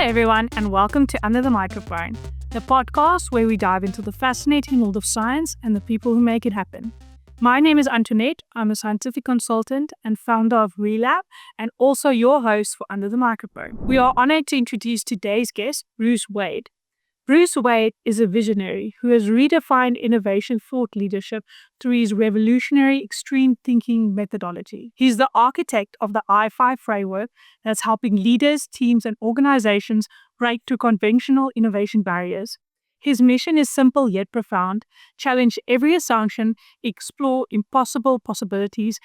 everyone, and welcome to Under the Microphone, the podcast where we dive into the fascinating world of science and the people who make it happen. My name is Antoinette. I'm a scientific consultant and founder of Relab, and also your host for Under the Microphone. We are honored to introduce today's guest, Bruce Wade. Bruce Wade is a visionary who has redefined innovation thought leadership through his revolutionary extreme thinking methodology. He's the architect of the I5 framework that's helping leaders, teams, and organizations break through conventional innovation barriers. His mission is simple yet profound: challenge every assumption, explore impossible possibilities,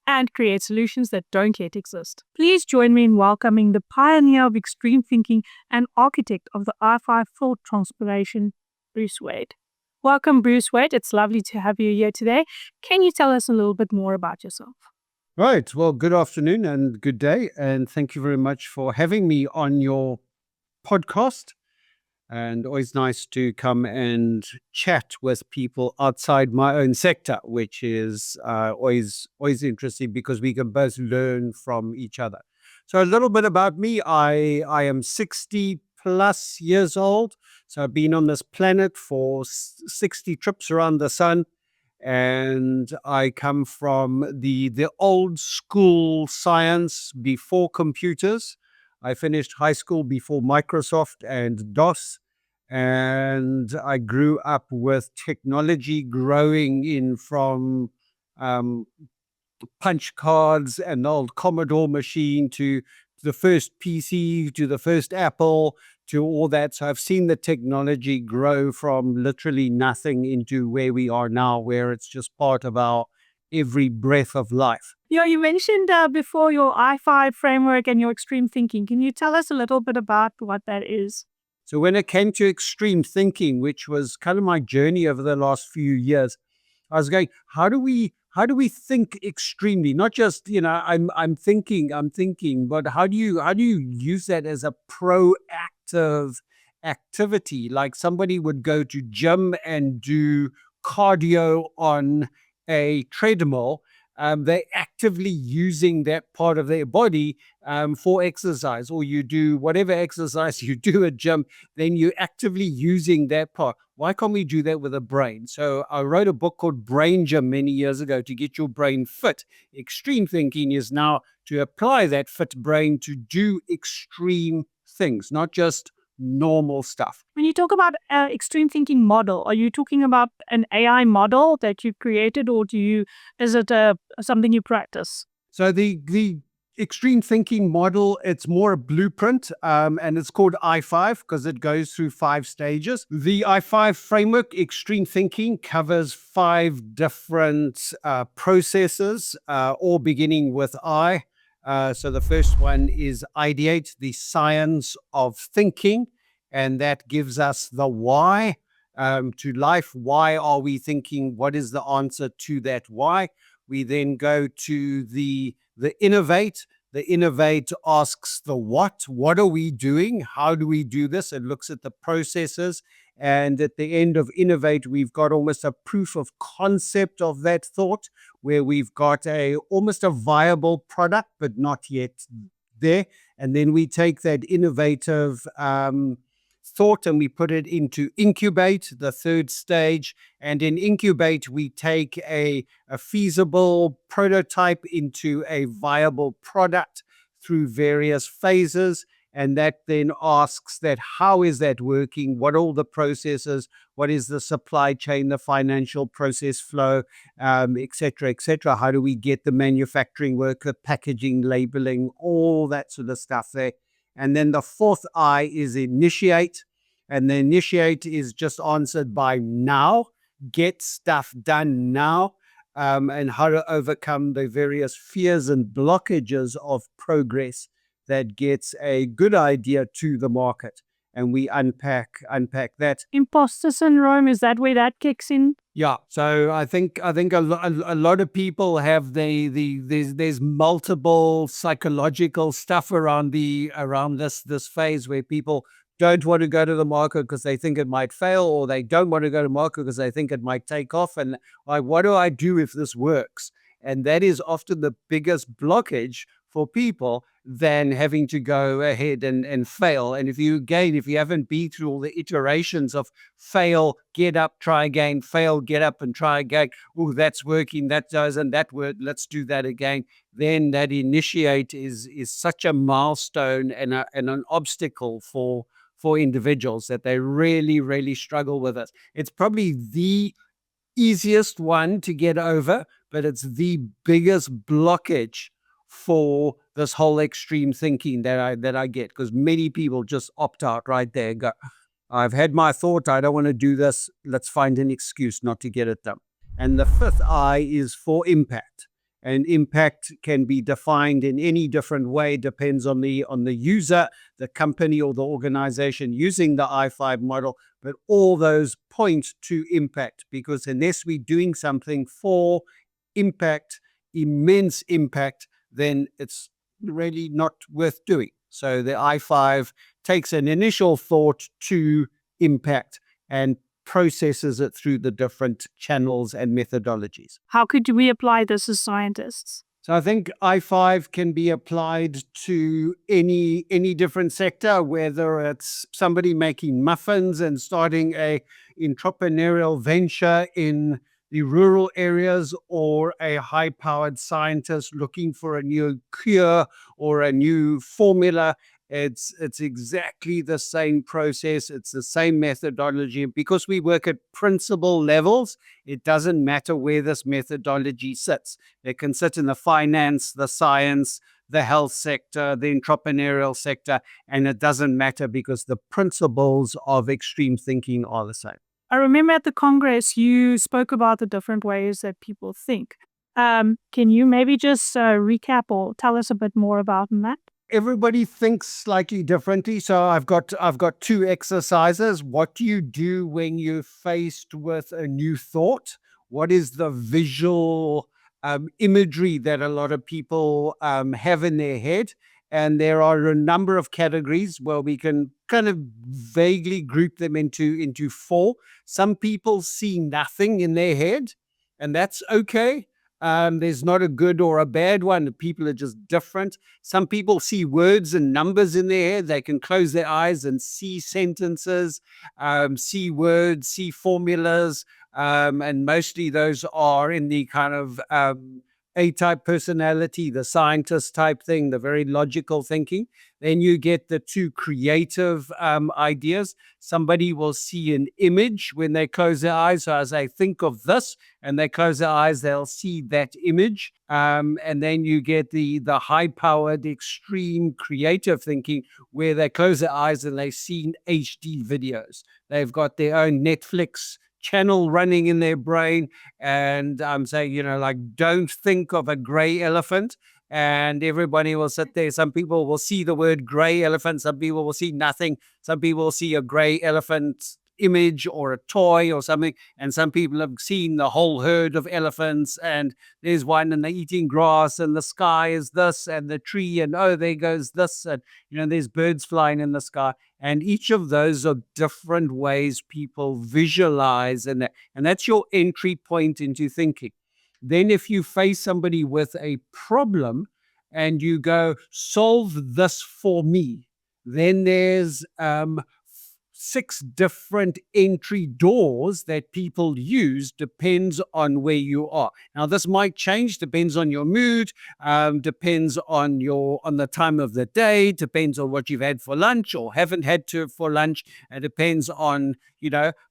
and create solutions that don't yet exist. Please join me in welcoming the pioneer of extreme thinking and architect of the I5 thought transformation, Bruce Wade. Welcome, Bruce Wade. It's lovely to have you here today. Can you tell us a little bit more about yourself? Right. Well, good afternoon and good day. And thank you very much for having me on your podcast. And always nice to come and chat with people outside my own sector, which is always interesting because we can both learn from each other. So a little bit about me. I am 60 plus years old. So I've been on this planet for 60 trips around the sun. And I come from the old school science before computers. I finished high school before Microsoft and DOS, and I grew up with technology growing in from punch cards and the old Commodore machine to the first PC, to the first Apple, to all that. So I've seen the technology grow from literally nothing into where we are now, where it's just part of our every breath of life. Yeah, you mentioned before your I5 framework and your extreme thinking. Can you tell us a little bit about what that is? So when it came to extreme thinking, which was kind of my journey over the last few years, I was going, how do we think extremely? Not just, I'm thinking, but how do you use that as a proactive activity? Like somebody would go to gym and do cardio on a treadmill. They're actively using that part of their body for exercise, or you do whatever exercise you do at gym, then you're actively using that part. Why can't we do that with a brain? So I wrote a book called Brain Gym many years ago to get your brain fit. Extreme thinking is now to apply that fit brain to do extreme things, not just normal stuff. When you talk about extreme thinking model, are you talking about an AI model that you created, or is it something you practice? So the extreme thinking model, it's more a blueprint, and it's called I5 because it goes through 5 stages. The I5 framework, extreme thinking, covers 5 different processes, all beginning with I. So the first one is ideate, the science of thinking, and that gives us the why to life. Why are we thinking? What is the answer to that why? We then go to the innovate. The innovate asks the what. What are we doing? How do we do this? It looks at the processes. And at the end of innovate, we've got almost a proof of concept of that thought, where we've got almost a viable product, but not yet there. And then we take that innovative thought and we put it into incubate, the 3rd stage. And in incubate, we take a feasible prototype into a viable product through various phases. And that then asks that, how is that working? What are all the processes? What is the supply chain, the financial process flow, et cetera, et cetera? How do we get the manufacturing work, the packaging, labeling, all that sort of stuff there? And then the 4th I is initiate. And the initiate is just answered by now, get stuff done now, and how to overcome the various fears and blockages of progress that gets a good idea to the market. And we unpack that. Imposter syndrome, is that where that kicks in? Yeah. So I think a lot of people have there's multiple psychological stuff around this phase where people don't want to go to the market because they think it might fail, or they don't want to go to market because they think it might take off. And like, what do I do if this works? And that is often the biggest blockage for people. than having to go ahead and fail. And if you haven't been through all the iterations of fail, get up, try again, fail, get up and try again. Oh, that's working, that doesn't, that worked, let's do that again. Then that initiate is such a milestone and an obstacle for individuals that they really, really struggle with it. It's probably the easiest one to get over, but it's the biggest blockage for this whole extreme thinking that I get, because many people just opt out right there and go, I've had my thought, I don't want to do this, let's find an excuse not to get it done. And the fifth I is for impact. And impact can be defined in any different way, depends on the user, the company or the organization using the I5 model, but all those point to impact, because unless we're doing something for impact, immense impact, then it's really not worth doing. So the I5 takes an initial thought to impact and processes it through the different channels and methodologies. How could we apply this as scientists? So I think I5 can be applied to any different sector, whether it's somebody making muffins and starting a entrepreneurial venture in the rural areas, or a high-powered scientist looking for a new cure or a new formula. It's exactly the same process. It's the same methodology. Because we work at principal levels, it doesn't matter where this methodology sits. It can sit in the finance, the science, the health sector, the entrepreneurial sector, and it doesn't matter because the principles of extreme thinking are the same. I remember at the Congress, you spoke about the different ways that people think. Can you maybe just recap or tell us a bit more about that? Everybody thinks slightly differently. So I've got two exercises. What do you do when you're faced with a new thought? What is the visual imagery that a lot of people have in their head? And there are a number of categories where we can kind of vaguely group them into four. Some people see nothing in their head, and that's okay. There's not a good or a bad one. People are just different. Some people see words and numbers in their head. They can close their eyes and see sentences, see words, see formulas. And mostly those are in the kind of A-type personality, the scientist type thing, the very logical thinking. Then you get the two creative ideas. Somebody will see an image when they close their eyes. So as they think of this and they close their eyes, they'll see that image. And then you get the high-powered, extreme creative thinking, where they close their eyes and they've seen HD videos. They've got their own Netflix channel running in their brain, and I'm saying, like, don't think of a gray elephant, and everybody will sit there. Some people will see the word gray elephant, some people will see nothing, some people will see a gray elephant image or a toy or something, and some people have seen the whole herd of elephants, and there's one and they're eating grass, and the sky is this, and the tree, and oh, there goes this, and there's birds flying in the sky. And each of those are different ways people visualize, and that's your entry point into thinking. Then if you face somebody with a problem and you go, solve this for me, then there's 6 different entry doors that people use, depends on where you are. Now, this might change, depends on your mood, depends on the time of the day, depends on what you've had for lunch or haven't had for lunch. It depends on,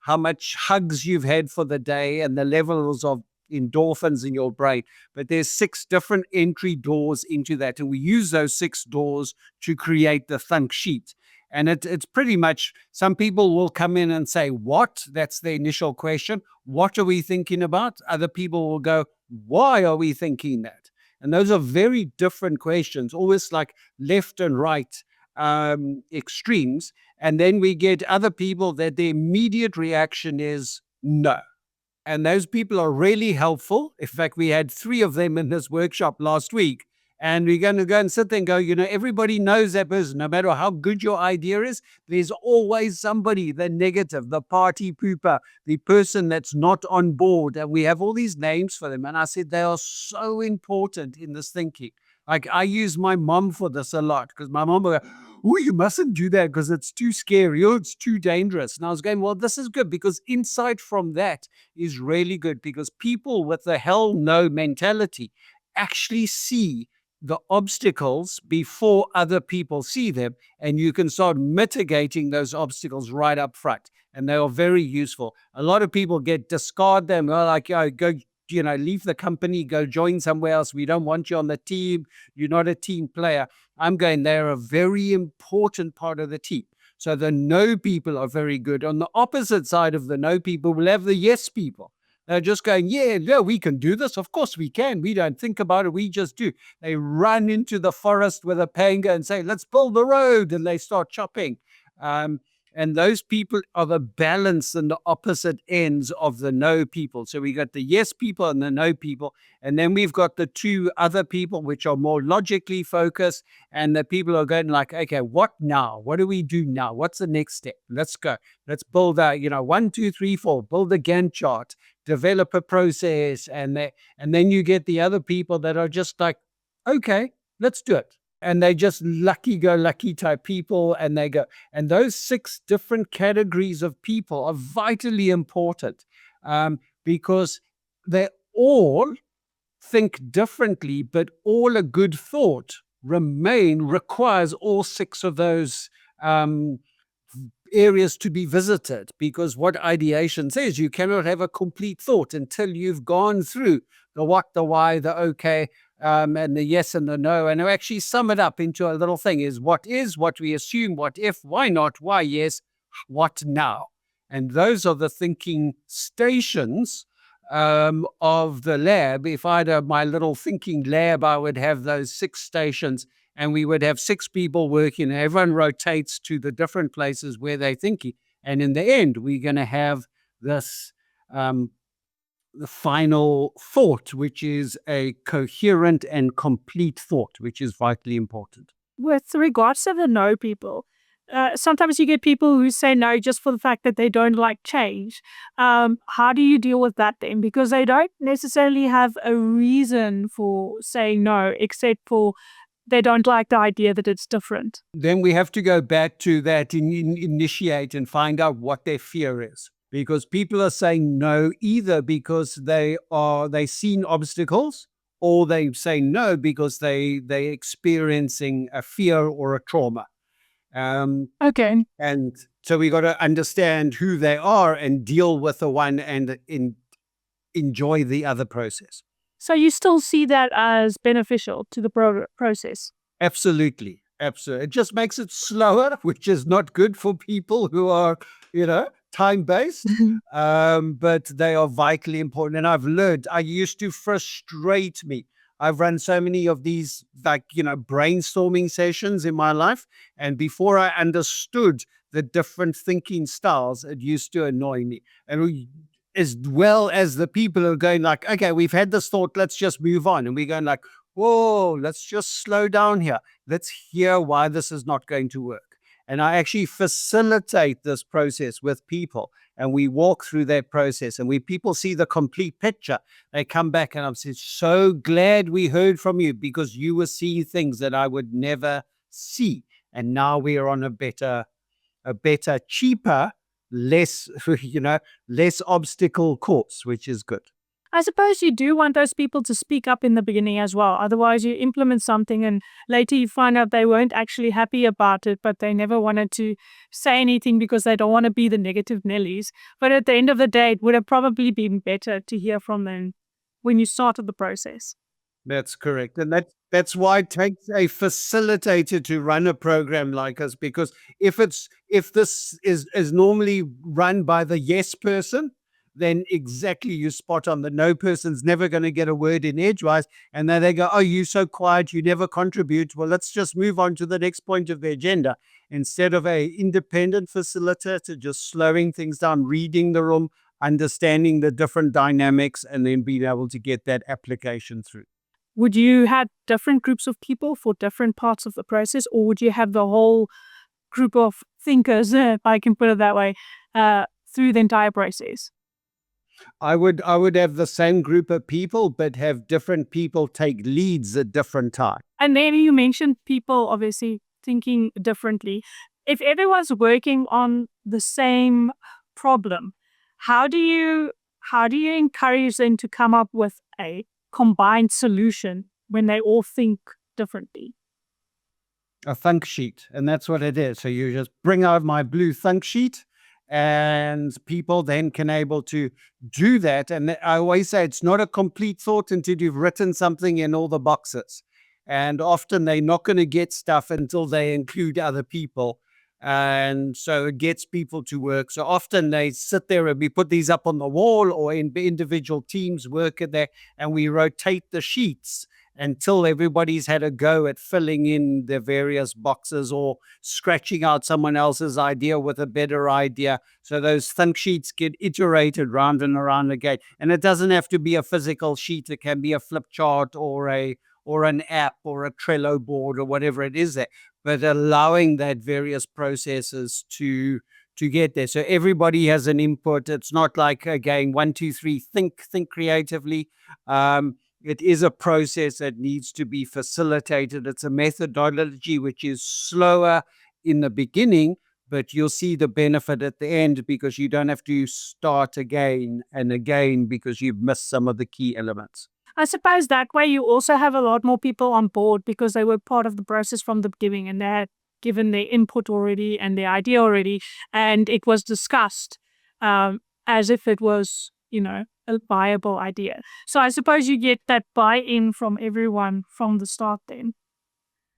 how much hugs you've had for the day and the levels of endorphins in your brain. But there's 6 different entry doors into that, and we use those 6 doors to create the Thunk sheet. And it's pretty much, some people will come in and say, what? That's the initial question. What are we thinking about? Other people will go, why are we thinking that? And those are very different questions, always like left and right extremes. And then we get other people that the immediate reaction is no. And those people are really helpful. In fact, we had 3 of them in this workshop last week. And we're going to go and sit there and go, everybody knows that person. No matter how good your idea is, there's always somebody, the negative, the party pooper, the person that's not on board. And we have all these names for them. And I said, they are so important in this thinking. Like I use my mom for this a lot because my mom will go, oh, you mustn't do that because it's too scary. Oh, it's too dangerous. And I was going, well, this is good because insight from that is really good because people with the hell no mentality actually see the obstacles before other people see them. And you can start mitigating those obstacles right up front. And they are very useful. A lot of people discard them. Well, like, oh, go, leave the company, go join somewhere else. We don't want you on the team. You're not a team player. I'm going, they're a very important part of the team. So the no people are very good. On the opposite side of the no people, we'll have the yes people. They're just going, yeah, we can do this. Of course we can. We don't think about it. We just do. They run into the forest with a panga and say, let's build the road. And they start chopping. And those people are the balance and the opposite ends of the no people. So we got the yes people and the no people. And then we've got the two other people, which are more logically focused. And the people are going like, okay, what now? What do we do now? What's the next step? Let's go. Let's build a, 1, 2, 3, 4, build a Gantt chart, develop a process. And then you get the other people that are just like, okay, let's do it. And they just lucky-go-lucky type people, and they go. And those 6 different categories of people are vitally important because they all think differently, but all a good thought requires all 6 of those areas to be visited, because what ideation says, you cannot have a complete thought until you've gone through the what, the why, the okay, and the yes and the no, and to actually sum it up into a little thing is, what we assume, what if, why not, why yes, what now. And those are the thinking stations of the lab. If I had my little thinking lab, I would have those 6 stations, and we would have 6 people working. Everyone rotates to the different places where they're thinking. And in the end, we're going to have this the final thought, which is a coherent and complete thought, which is vitally important. With regards to the no people, sometimes you get people who say no just for the fact that they don't like change. How do you deal with that then? Because they don't necessarily have a reason for saying no, except for they don't like the idea that it's different. Then we have to go back to that initiate and find out what their fear is. Because people are saying no either because they've seen obstacles, or they say no because they're experiencing a fear or a trauma. Okay. And so we got to understand who they are and deal with the one and enjoy the other process. So you still see that as beneficial to the process? Absolutely. Absolutely. It just makes it slower, which is not good for people who are, time-based, but they are vitally important. And I've learned, I used to frustrate me. I've run so many of these, brainstorming sessions in my life. And before I understood the different thinking styles, it used to annoy me. And as well as the people are going like, okay, we've had this thought, let's just move on. And we're going like, whoa, let's just slow down here. Let's hear why this is not going to work. And I actually facilitate this process with people, and we walk through that process. And when people see the complete picture, they come back and I'm so glad we heard from you, because you were seeing things that I would never see. And now we are on a better, cheaper, less obstacle course, which is good. I suppose you do want those people to speak up in the beginning as well. Otherwise, you implement something and later you find out they weren't actually happy about it, but they never wanted to say anything because they don't want to be the negative Nellies. But at the end of the day, it would have probably been better to hear from them when you started the process. That's correct. And that's why it takes a facilitator to run a program like us, because if this is normally run by the yes person, then exactly, you spot on. The no person's never going to get a word in edgewise. And then they go, oh, you're so quiet, you never contribute. Well, let's just move on to the next point of the agenda. Instead of a independent facilitator just slowing things down, reading the room, understanding the different dynamics, and then being able to get that application through. Would you have different groups of people for different parts of the process, or would you have the whole group of thinkers, if I can put it that way, through the entire process? I would have the same group of people, but have different people take leads at different times. And then you mentioned people obviously thinking differently. If everyone's working on the same problem, how do you encourage them to come up with a combined solution when they all think differently? A Thunk sheet, and that's what it is. So you just bring out my blue Thunk sheet, and people then can able to do that. And I always say it's not a complete thought until you've written something in all the boxes. And often they're not going to get stuff until they include other people. And so it gets people to work. So often they sit there and we put these up on the wall or in individual teams work at there, and we rotate the sheets until everybody's had a go at filling in their various boxes or scratching out someone else's idea with a better idea. So those Thunk sheets get iterated round and around again. And it doesn't have to be a physical sheet. It can be a flip chart or an app or a Trello board or whatever it is there, but allowing that various processes to get there. So everybody has an input. It's not like, again, 1, 2, 3, think creatively. It is a process that needs to be facilitated. It's a methodology which is slower in the beginning, but you'll see the benefit at the end because you don't have to start again and again because you've missed some of the key elements. I suppose that way you also have a lot more people on board because they were part of the process from the beginning and they had given their input already and their idea already, and it was discussed as if it was, a viable idea. So I suppose you get that buy-in from everyone from the start then.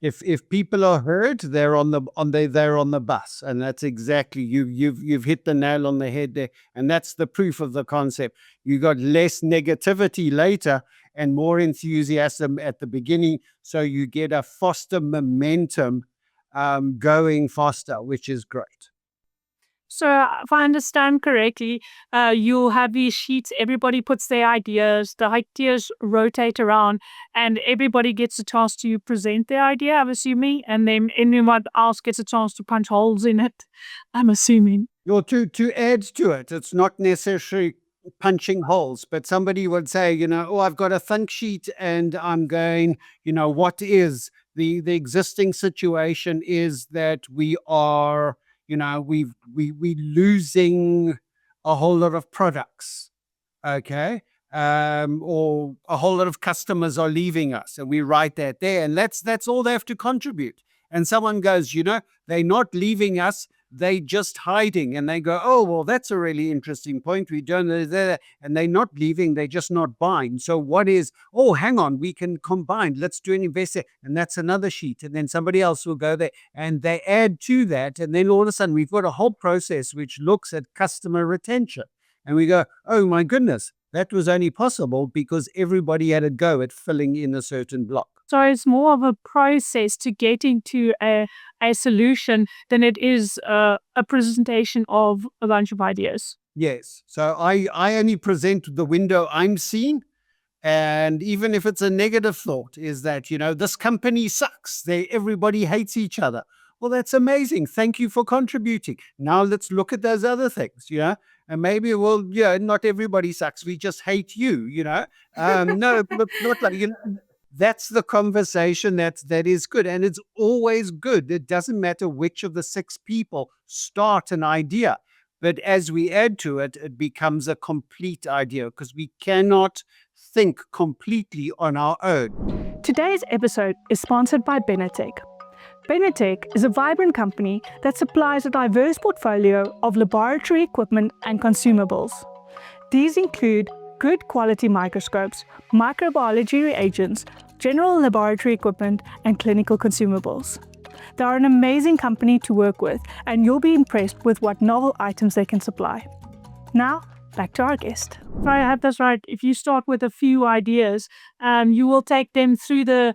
If people are heard, they're on the bus, and that's exactly you've hit the nail on the head there, and that's the proof of the concept. You got less negativity later and more enthusiasm at the beginning, so you get a faster momentum going faster, which is great. So if I understand correctly, you have these sheets, everybody puts their ideas, the ideas rotate around, and everybody gets a chance to present their idea, I'm assuming, and then anyone else gets a chance to punch holes in it, I'm assuming. Or to add to it, it's not necessarily punching holes, but somebody would say, oh, I've got a Thunk sheet and I'm going, what is the existing situation is that we are, we losing a whole lot of products, okay? Or a whole lot of customers are leaving us, and we write that there, and that's all they have to contribute. And someone goes, they're not leaving us, they just hiding, and they go, oh, well, that's a really interesting point. We don't know that, and they're not leaving, they're just not buying. So what is, oh, hang on, we can combine, let's do an investor, and that's another sheet, and then somebody else will go there, and they add to that, and then all of a sudden we've got a whole process which looks at customer retention, and we go, oh my goodness, that was only possible because everybody had a go at filling in a certain block. So it's more of a process to get into a solution than it is a presentation of a bunch of ideas. Yes. So I only present the window I'm seeing. And even if it's a negative thought, is that, this company sucks. Everybody hates each other. Well, that's amazing. Thank you for contributing. Now let's look at those other things, and maybe, not everybody sucks. We just hate you, no, but not like, that's the conversation that is good. And it's always good. It doesn't matter which of the 6 people start an idea. But as we add to it, it becomes a complete idea because we cannot think completely on our own. Today's episode is sponsored by Benotech. Benotech is a vibrant company that supplies a diverse portfolio of laboratory equipment and consumables. These include good quality microscopes, microbiology reagents, general laboratory equipment, and clinical consumables. They are an amazing company to work with, and you'll be impressed with what novel items they can supply. Now, back to our guest. If I have this right, if you start with a few ideas, you will take them through the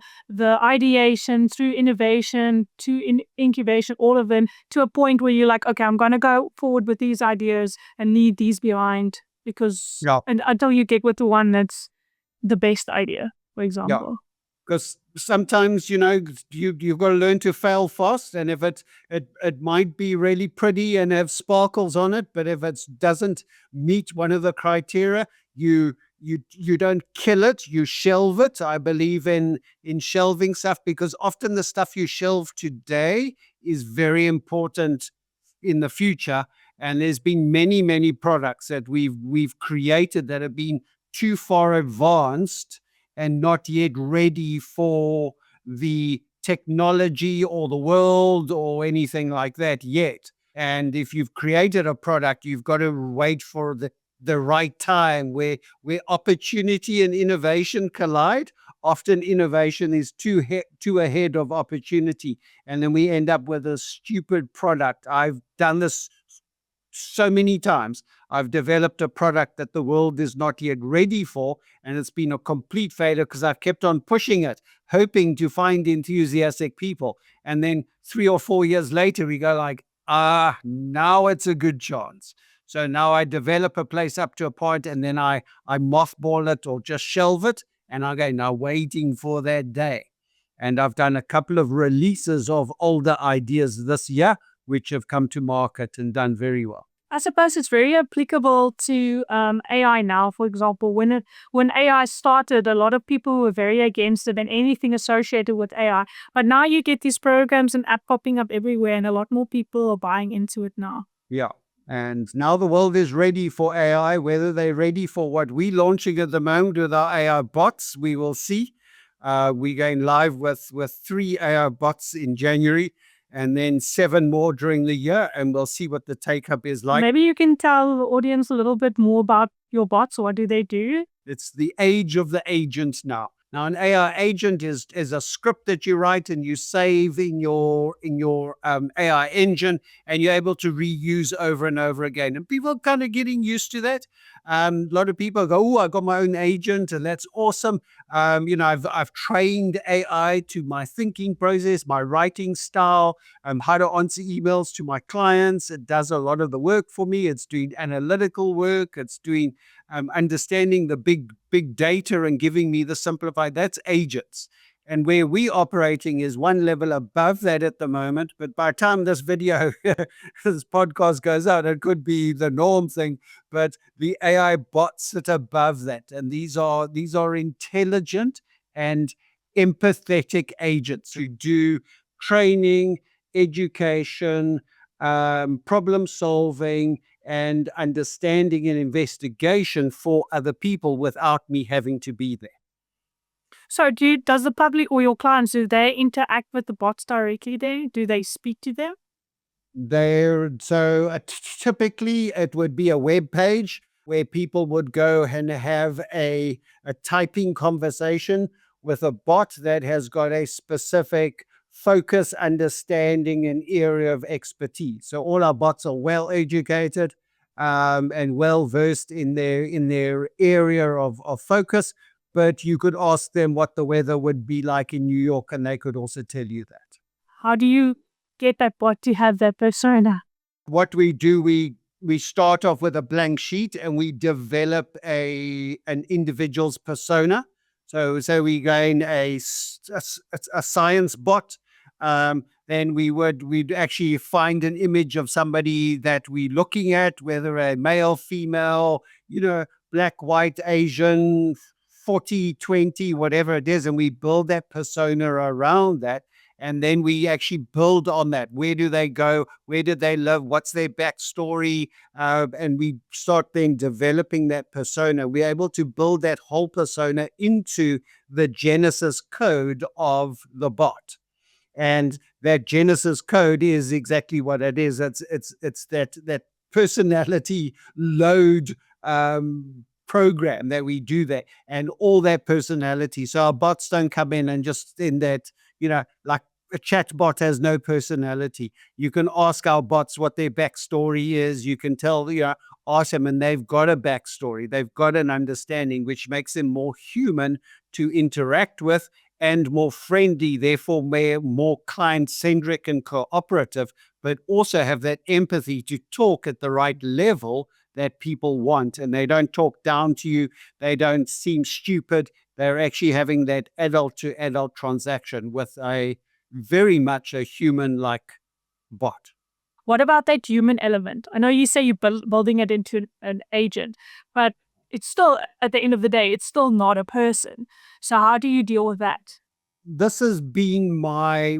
ideation, through innovation, to incubation, all of them, to a point where you're like, okay, I'm going to go forward with these ideas and need these behind, because and until you get with the one that's the best idea, for example. because sometimes, you've got to learn to fail fast. And if it might be really pretty and have sparkles on it, but if it doesn't meet one of the criteria, you don't kill it, you shelve it. I believe in shelving stuff, because often the stuff you shelve today is very important in the future. And there's been many products that we've created that have been too far advanced and not yet ready for the technology or the world or anything like that yet. And if you've created a product, you've got to wait for the right time where opportunity and innovation collide. Often innovation is too ahead of opportunity, and then we end up with a stupid product. I've done this so many times. I've developed a product that the world is not yet ready for, and it's been a complete failure because I've kept on pushing it, hoping to find enthusiastic people. And then 3 or 4 years later, we go like, now it's a good chance. So now I develop a place up to a point, and then I mothball it or just shelve it, and I go now waiting for that day. And I've done a couple of releases of older ideas this year, which have come to market and done very well. I suppose it's very applicable to AI now. For example, when AI started, a lot of people were very against it and anything associated with AI. But now you get these programs and apps popping up everywhere, and a lot more people are buying into it now. Yeah. And now the world is ready for AI. Whether they're ready for what we're launching at the moment with our AI bots, we will see. We're going live with 3 AI bots in January, and then 7 more during the year, and we'll see what the take-up is like. Maybe you can tell the audience a little bit more about your bots. What do they do? It's the age of the agents now. Now, an AI agent is a script that you write and you save in your AI engine, and you're able to reuse over and over again. And people are kind of getting used to that. A lot of people go, "Oh, I got my own agent, and that's awesome." I've trained AI to my thinking process, my writing style, how to answer emails to my clients. It does a lot of the work for me. It's doing analytical work. It's doing understanding the big data and giving me the simplified. That's agents. And where we're operating is one level above that at the moment. But by the time this video, this podcast goes out, it could be the norm thing. But the AI bots sit above that. And these are intelligent and empathetic agents who do training, education, problem solving, and understanding and investigation for other people without me having to be there. So does the public or your clients, do they interact with the bots directly there? Do they speak to them? Typically it would be a web page where people would go and have a typing conversation with a bot that has got a specific focus, understanding, and area of expertise. So all our bots are well educated and well versed in their area of focus. But you could ask them what the weather would be like in New York, and they could also tell you that. How do you get that bot to have that persona? What we do, we start off with a blank sheet and we develop an individual's persona. So we gain a science bot. Then we'd actually find an image of somebody that we're looking at, whether a male, female, black, white, Asian, 40, 20, whatever it is, and we build that persona around that. And then we actually build on that. Where do they go? Where did they live? What's their backstory? And we start then developing that persona. We're able to build that whole persona into the Genesis code of the bot. And that Genesis code is exactly what it is. It's that personality load program that we do that, and all that personality. So our bots don't come in and just in that, like a chat bot has no personality. You can ask our bots what their backstory is. You can tell, ask them, and they've got a backstory. They've got an understanding, which makes them more human to interact with and more friendly, therefore more client-centric and cooperative, but also have that empathy to talk at the right level that people want. And they don't talk down to you. They don't seem stupid. they're actually having that adult to adult transaction with a very much a human like bot. What about that human element? I know you say you're building it into an agent, but it's still, at the end of the day, it's still not a person. So how do you deal with that? This has been my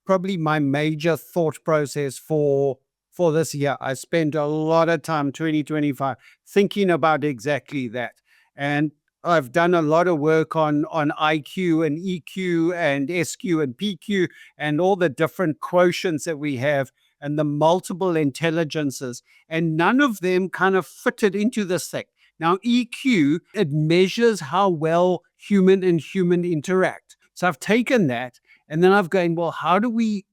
probably my major thought process for this year. I spent a lot of time 2025 thinking about exactly that. And I've done a lot of work on IQ and EQ and SQ and PQ and all the different quotients that we have and the multiple intelligences. And none of them kind of fitted into this thing. Now, EQ, it measures how well human and human interact. So I've taken that and then I've gone, well, how do we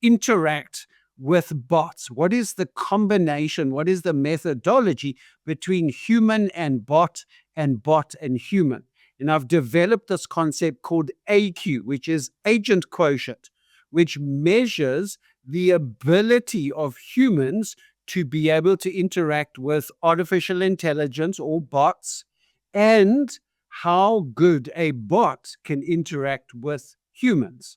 interact with bots? What is the combination? What is the methodology between human and bot and human? And I've developed this concept called AQ, which is agent quotient, which measures the ability of humans to be able to interact with artificial intelligence or bots, and how good a bot can interact with humans.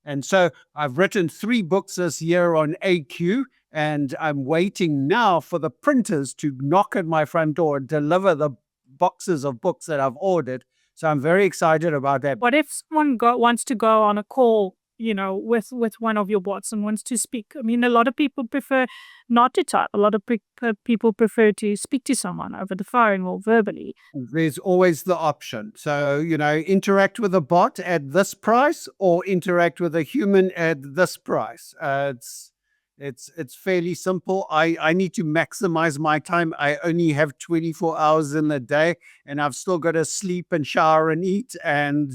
And so I've written 3 books this year on AQ, and I'm waiting now for the printers to knock at my front door and deliver the boxes of books that I've ordered. So I'm very excited about that. What if someone wants to go on a call, with one of your bots and wants to speak? I mean, a lot of people prefer not to type. A lot of people prefer to speak to someone over the phone or verbally. There's always the option. So, interact with a bot at this price or interact with a human at this price. It's fairly simple. I need to maximize my time. I only have 24 hours in a day, and I've still got to sleep and shower and eat and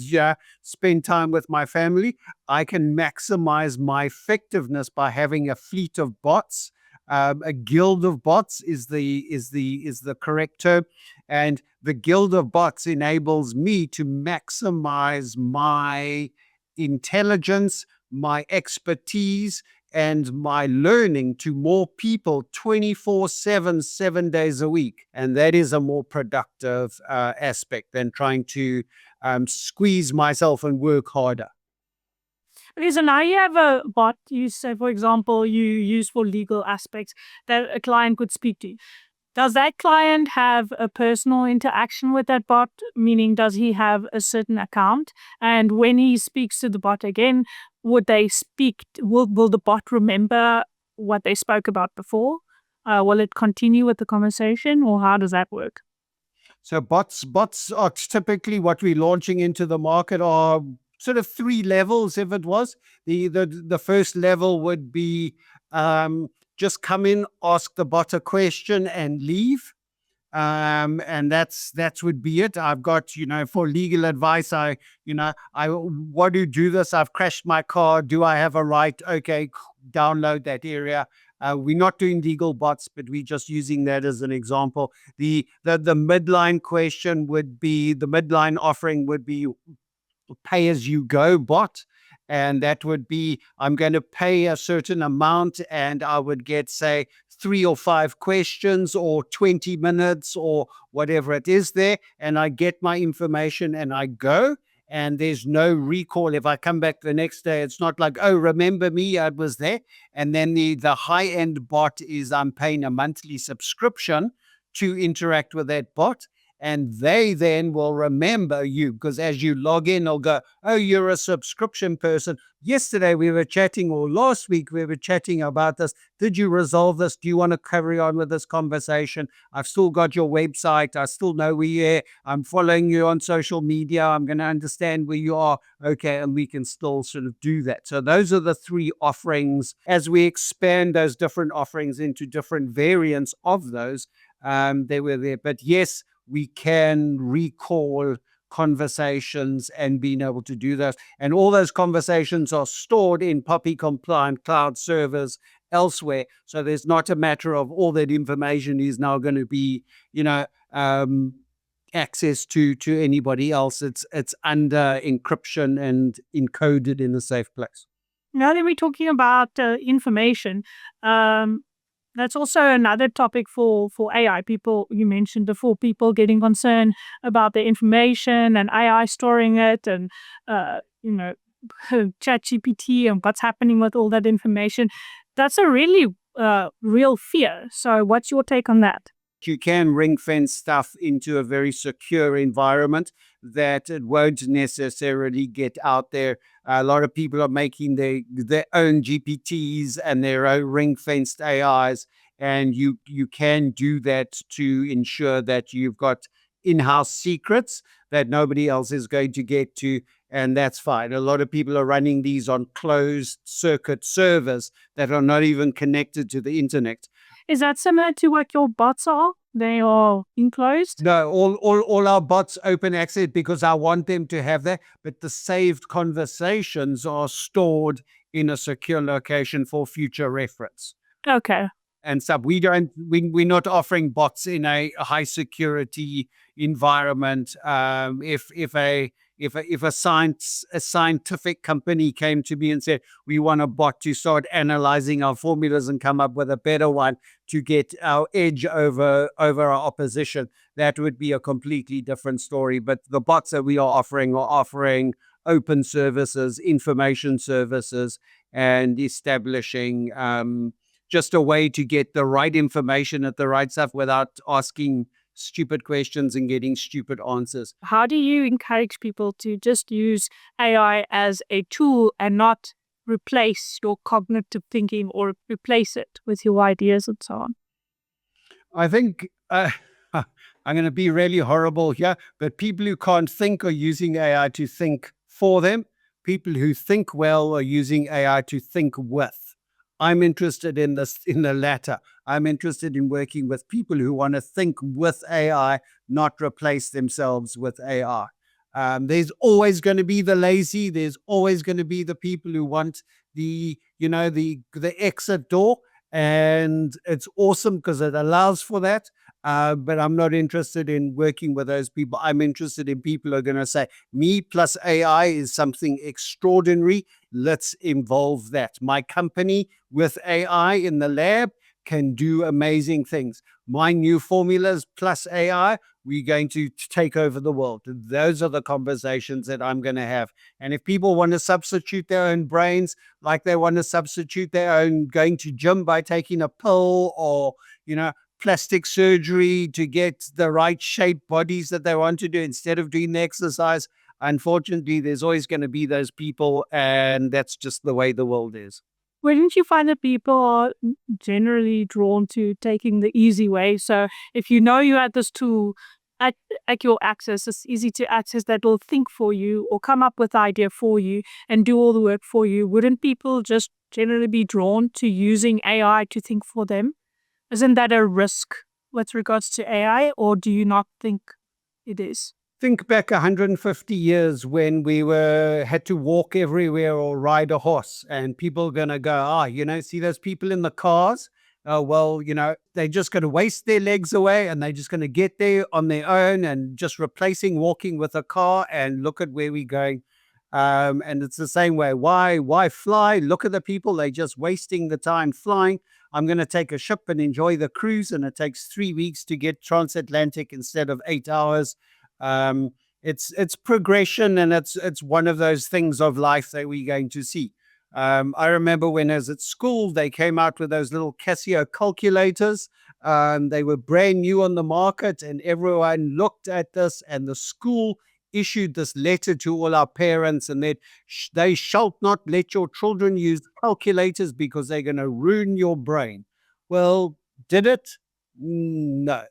spend time with my family. I can maximize my effectiveness by having a fleet of bots. A guild of bots is the correct term, and the guild of bots enables me to maximize my intelligence, my expertise, and my learning to more people 24/7, 7 days a week. And that is a more productive aspect than trying to squeeze myself and work harder. Okay, so now you have a bot you say, for example, you use for legal aspects that a client could speak to. Does that client have a personal interaction with that bot? Meaning, does he have a certain account? And when he speaks to the bot again, would they speak? Will the bot remember what they spoke about before? Will it continue with the conversation, or how does that work? So bots are typically what we're launching into the market are sort of 3 levels. If it was the first level would be just come in, ask the bot a question, and leave. And that would be it. I've got, for legal advice, I want to do this. I've crashed my car. Do I have a right? Okay, download that area. We're not doing legal bots, but we're just using that as an example. The midline question would be, the midline offering would be pay as you go bot. And that would be, I'm going to pay a certain amount and I would get, say, 3 or 5 questions or 20 minutes or whatever it is there. And I get my information and I go. And there's no recall. If I come back the next day, it's not like, oh, remember me, I was there. And then the high-end bot is I'm paying a monthly subscription to interact with that bot. And they then will remember you, because as you log in, they'll go, oh, you're a subscription person. Yesterday we were chatting, or last week we were chatting about this. Did you resolve this? Do you want to carry on with this conversation? I've still got your website. I still know where you're. I'm following you on social media. I'm going to understand where you are. Okay. And we can still sort of do that. So those are the 3 offerings. As we expand those different offerings into different variants of those, they were there. But yes, we can recall conversations and being able to do that. And all those conversations are stored in POPI compliant cloud servers elsewhere. So there's not a matter of all that information is now going to be, access to anybody else. It's under encryption and encoded in a safe place. Now that we're talking about information, That's also another topic for AI. People, you mentioned before, people getting concerned about their information and AI storing it, and you know, ChatGPT and what's happening with all that information. That's a really real fear. So, what's your take on that? You can ring fence stuff into a very secure environment that it won't necessarily get out there. A lot of people are making their own GPTs and their own ring fenced AIs, and you can do that to ensure that you've got in-house secrets that nobody else is going to get to, and that's fine. A lot of people are running these on closed circuit servers that are not even connected to the internet. Is that similar to what your bots are? They are enclosed? No, all our bots open access because I want them to have that, but the saved conversations are stored in a secure location for future reference. Okay. And so we're not offering bots in a high security environment. If a scientific company came to me and said we want a bot to start analyzing our formulas and come up with a better one to get our edge over our opposition, that would be a completely different story. But the bots that we are offering open services, information services, and establishing just a way to get the right information at the right stuff without asking stupid questions and getting stupid answers. How do you encourage people to just use AI as a tool and not replace your cognitive thinking or replace it with your ideas and so on? I think I'm going to be really horrible here, but people who can't think are using AI to think for them. People who think well are using AI to think with. I'm interested in the latter. I'm interested in working with people who want to think with AI, not replace themselves with AI. There's always going to be the lazy. There's always going to be the people who want the exit door, and it's awesome because it allows for that. But I'm not interested in working with those people. I'm interested in people who are going to say, me plus AI is something extraordinary. Let's involve that. My company with AI in the lab can do amazing things. My new formulas plus AI, we're going to take over the world. Those are the conversations that I'm going to have. And if people want to substitute their own brains, like they want to substitute their own going to gym by taking a pill, or, plastic surgery to get the right shaped bodies that they want to do instead of doing the exercise, unfortunately, there's always going to be those people, and that's just the way the world is. Wouldn't you find that people are generally drawn to taking the easy way? So if you know you had this tool at your access, it's easy to access, that will think for you or come up with the idea for you and do all the work for you. Wouldn't people just generally be drawn to using AI to think for them? Isn't that a risk with regards to AI, or do you not think it is? Think back 150 years when we had to walk everywhere or ride a horse, and people are going to go, see those people in the cars? They're just going to waste their legs away, and they're just going to get there on their own, and just replacing walking with a car, and look at where we're going. And it's the same way. Why fly? Look at the people. They're just wasting the time flying. I'm going to take a ship and enjoy the cruise, and it takes 3 weeks to get transatlantic instead of 8 hours. It's progression, and it's one of those things of life that we're going to see. I remember when I was at school, they came out with those little Casio calculators. They were brand new on the market, and everyone looked at this, and the school issued this letter to all our parents, and that they shall not let your children use calculators because they're going to ruin your brain. Well, did it? No.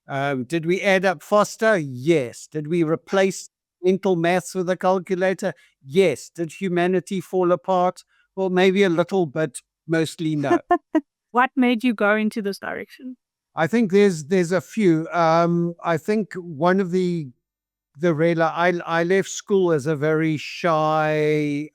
Did we add up faster? Yes. Did we replace mental maths with a calculator? Yes. Did humanity fall apart? Well, maybe a little, but mostly no. What made you go into this direction? I think there's a few. I think one of the I left school as a very shy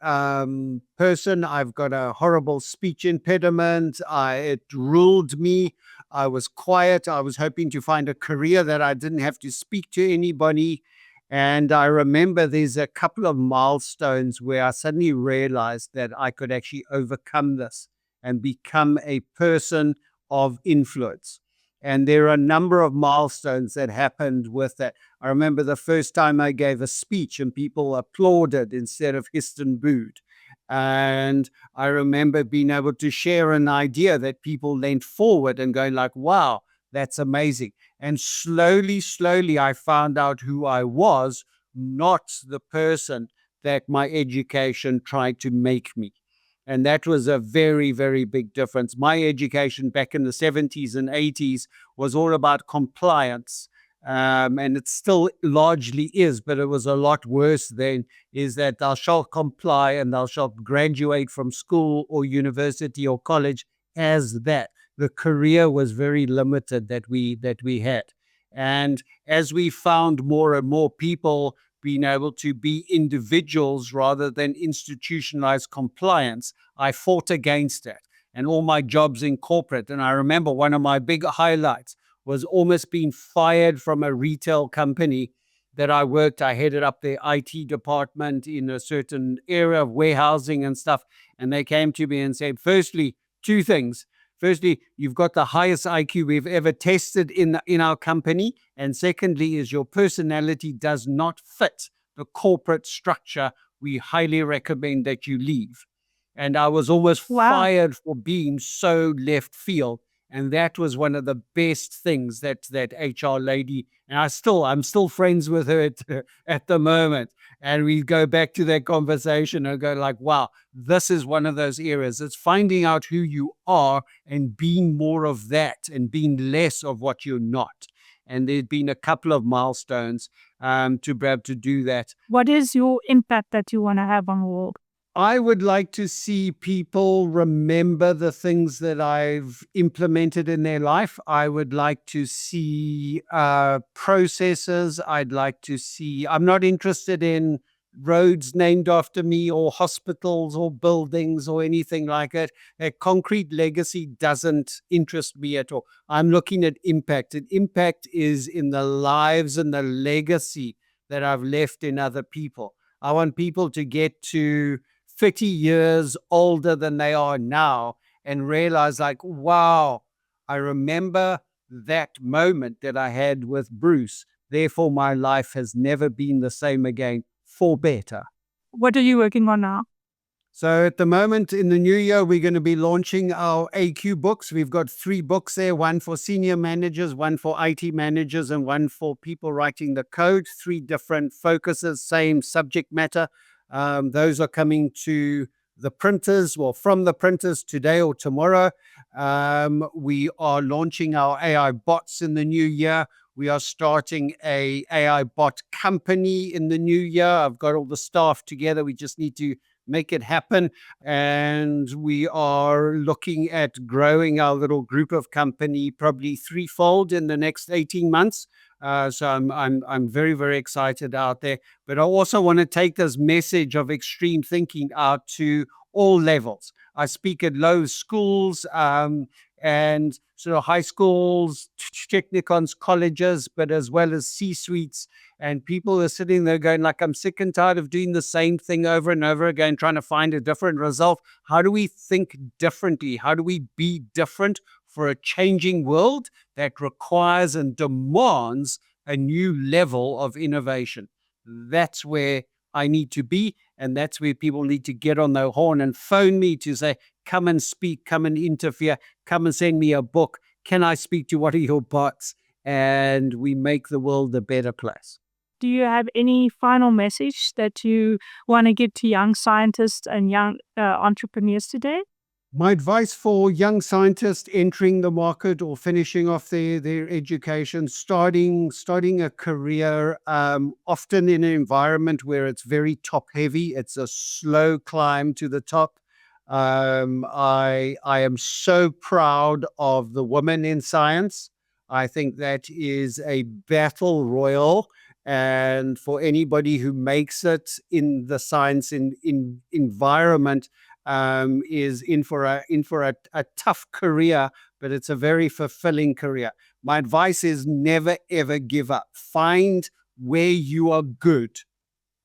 person. I've got a horrible speech impediment. It ruled me. I was quiet. I was hoping to find a career that I didn't have to speak to anybody. And I remember there's a couple of milestones where I suddenly realized that I could actually overcome this and become a person of influence. And there are a number of milestones that happened with that. I remember the first time I gave a speech and people applauded instead of hissed and booed. And I remember being able to share an idea that people leant forward and going like, wow, that's amazing. And slowly, slowly, I found out who I was, not the person that my education tried to make me. And that was a very, very big difference. My education back in the 70s and 80s was all about compliance. And it still largely is, but it was a lot worse then, is that thou shalt comply and thou shalt graduate from school or university or college as that. The career was very limited that we had. And as we found more and more people being able to be individuals rather than institutionalized compliance, I fought against that. And all my jobs in corporate. And I remember one of my big highlights was almost being fired from a retail company that I worked. I headed up their IT department in a certain area of warehousing and stuff. And they came to me and said, firstly, two things. Firstly, you've got the highest IQ we've ever tested in our company. And secondly, is your personality does not fit the corporate structure. We highly recommend that you leave. And I was almost Wow. fired for being so left field. And that was one of the best things that HR lady, and I'm still friends with her at the moment. And we go back to that conversation and go like, wow, this is one of those areas. It's finding out who you are and being more of that and being less of what you're not. And there's been a couple of milestones to be able to do that. What is your impact that you want to have on the world? I would like to see people remember the things that I've implemented in their life. I would like to see processes. I'd like to see, I'm not interested in roads named after me or hospitals or buildings or anything like it. A concrete legacy doesn't interest me at all. I'm looking at impact. And impact is in the lives and the legacy that I've left in other people. I want people to get to 30 years older than they are now and realize like, wow, I remember that moment that I had with Bruce. Therefore, my life has never been the same again, for better. What are you working on now? So at the moment in the new year, we're going to be launching our AQ books. We've got 3 books there, one for senior managers, one for IT managers, and one for people writing the code. 3 different focuses, same subject matter. Those are coming to the printers, well, from the printers today or tomorrow. We are launching our AI bots in the new year. We are starting a AI bot company in the new year. I've got all the staff together. We just need to make it happen. And we are looking at growing our little group of company probably 3-fold in the next 18 months. So I'm very, very excited out there. But I also want to take this message of extreme thinking out to all levels. I speak at low schools and sort of high schools, technicons, colleges, but as well as C-suites. And people are sitting there going like, I'm sick and tired of doing the same thing over and over again, trying to find a different result. How do we think differently? How do we be different for a changing world that requires and demands a new level of innovation? That's where I need to be. And that's where people need to get on their horn and phone me to say, come and speak, come and interfere, come and send me a book. Can I speak to one of your bots? And we make the world a better place. Do you have any final message that you want to give to young scientists and young entrepreneurs today? My advice for young scientists entering the market or finishing off their education, starting a career, often in an environment where it's very top heavy, it's a slow climb to the top. I am so proud of the women in science. I think that is a battle royal. And for anybody who makes it in the science in environment, is in for a tough career, but it's a very fulfilling career. My advice is never ever give up. Find where you are good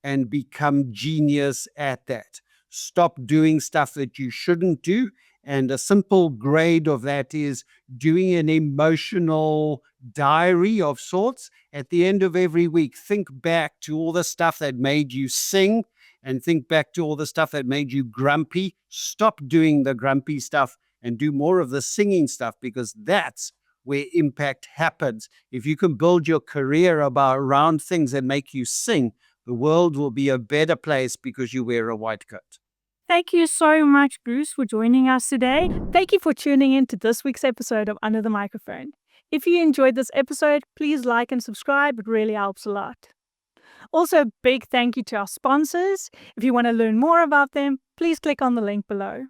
and become genius at that. Stop doing stuff that you shouldn't do And a simple grade of that is doing an emotional diary of sorts. At the end of every week, think back to all the stuff that made you sing and think back to all the stuff that made you grumpy. Stop doing the grumpy stuff and do more of the singing stuff, because that's where impact happens. If you can build your career around things that make you sing, the world will be a better place because you wear a white coat. Thank you so much, Bruce, for joining us today. Thank you for tuning in to this week's episode of Under the Microphone. If you enjoyed this episode, please like and subscribe. It really helps a lot. Also, big thank you to our sponsors. If you want to learn more about them, please click on the link below.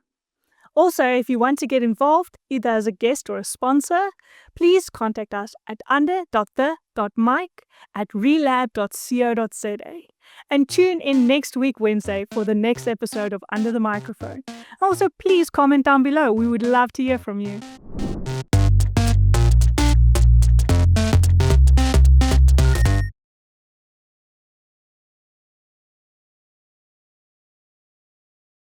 Also, if you want to get involved, either as a guest or a sponsor, please contact us at under.the.mic@relab.co.za. And tune in next week, Wednesday, for the next episode of Under the Microphone. Also, please comment down below. We would love to hear from you.